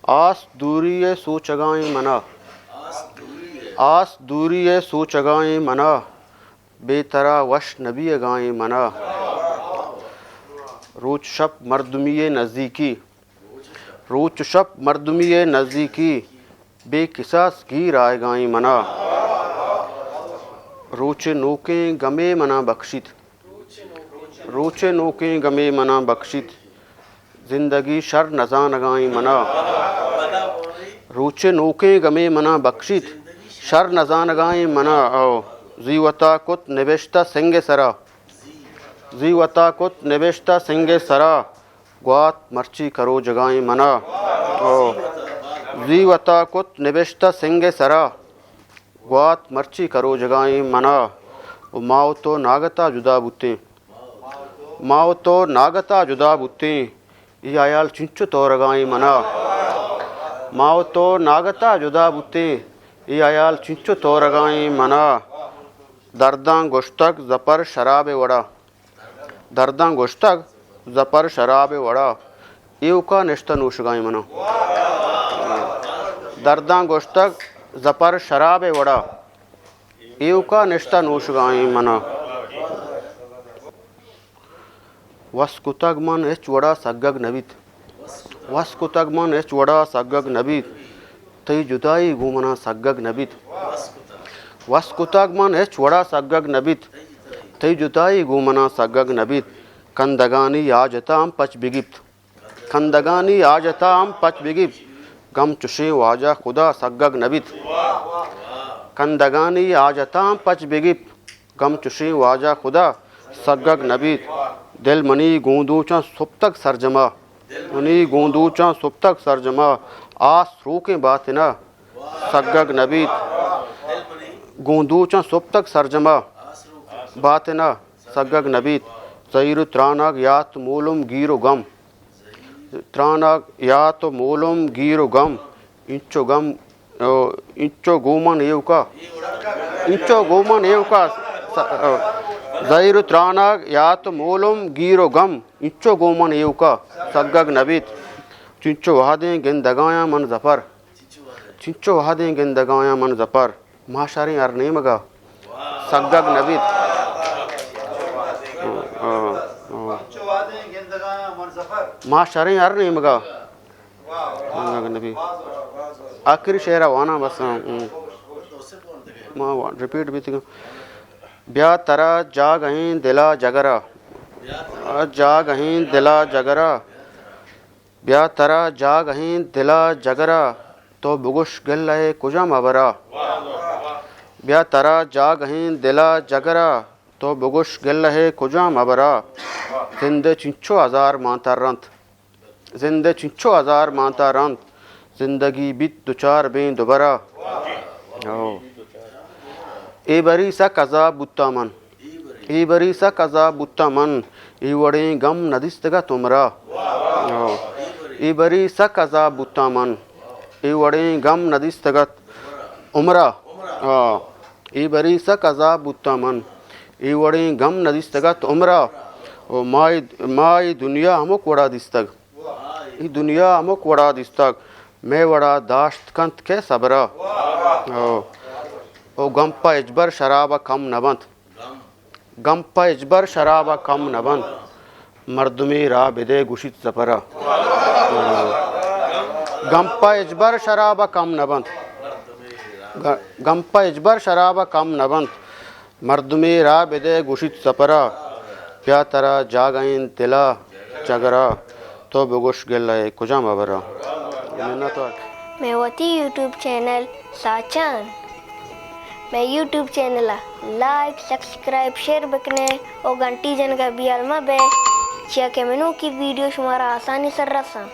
آس دوری سو چگائیں منا آس دوری سو چگائیں منا بے طرح وش نبی گائیں منا روچ شب مردمی نزدیکی روچ شب مردمی نزدیکی بے قصاص گیر آئے گائیں منا روچ نوکیں گمے منا بخشت روچ نوکیں گمے منا بخشت زندگی شر نزاں نگائیں منا روچ نوکیں گمے منا بخشت شر نزاں نگائیں منا او زی وطا کت نوشتہ سنگ سرا زی وطا کت نوشتہ سنگ سرا گوات مرچی کرو جگائیں منا او زی وطا کت نوشتہ سنگ سرا گوات مرچی کرو جگائیں منا ماؤ تو ناگتا جدا بوتیں ماؤ تو ناگتا جدا بوتیں یہ عیال چنچو تو رگائیں منا ماؤ تو ناگتا جدا بوتیں یہ عیال چنچو تو رگائیں منا درداں گوشتک زپر شراب وڑا درداں گوشتک زپر شراب وڑا ایو کا نشتہ نوشگائیں منا درداں گوشتک زپر شراب وڑا ایو کا نشتہ نوشگائیں منا وسکتگ من اچ وڑا سگگ نبیت وسکتگ من اچ وڑا سگگ نبیت تی جدائی گومنا سگگ نبیت وسکتگ من اچ وڑا سگگ نبیت تی جدائی گومنا سگگ نبیت کندگانی آجتام پچ بگیت کندگانی آجتام پچ بگیت گم چشیں واجہ خدا سگگ نبیت کندگانی آجتام پچ بگیت گم چشیں واجہ خدا سگگ نبیت دل منی گوندو چاں صبح تک سرجما منی گوندو چاں صبح تک سرجما آس روکیں باطنا سگگ نبیت گوندو چاں صبح تک سرجما باطنا سگگ نبیت زیر تراناگ یات مولم گیر و گم تراناگ یات مولم گیر و گم انچو گم انچو گومن ایو کا انچو گومن ایو کا زیر تراناگ یات مولم گیر و گم انچو گومن ایو کا سگگ نبیت چنچو وحدیں گندگایاں من زفر چنچو وحدیں گندگایاں من زفر معاشریں ارنیمگا سگگ نبیت معاشریں ارنیمگا سگگ نبیت آخری شعرہ وانا بس ریپیٹ بھی تھی بیا ترا جاگہیں دلا جگرا جاگہیں دلا جگرا بیا ترا جاگہیں دلا جگرا تو بگش گلے کجا مبرا بیا ترا جاگہیں دلا جگرا تو بگش گلے کجا مبرا زند چنچو ہزار مانتا رنت زند چنچو ہزار مانتا رنت زندگی بیت دوچار بین دوبارہ ای بری سا قضا بوتا من ای بری سا قضا بوتا من ای وڑیں غم ندستگا تمرا ای بری سا قضا بوتا من ای وڑیں غم ندستگا عمرہ ای بری سا قضا بوتا من ای وڑیں غم ندستگا عمرہ مائی دنیا ہمک وڑا دستگ ای دنیا ہمک وڑا دستگ میں وڑا داشت کنت کے صبرہ او گمپا اجبر شرابہ کم نبند گمپا اجبر شرابہ کم نبند مردمی را بدے گوشت زپرا گمپا اجبر شرابہ کم نبند گمپا اجبر شرابہ کم نبند مردمی را بدے گوشت زپرا پیا ترا جاگائیں دلا جگرا تو بگوش گلے کجا مبرا میں ہوتی یوٹیوب چینل ساچان میں YouTube channel like subscribe share بکنے اور گھنٹی جن کا بھی علمہ بے چیا کہ منو کی ویڈیو شمارا آسانی سر رساں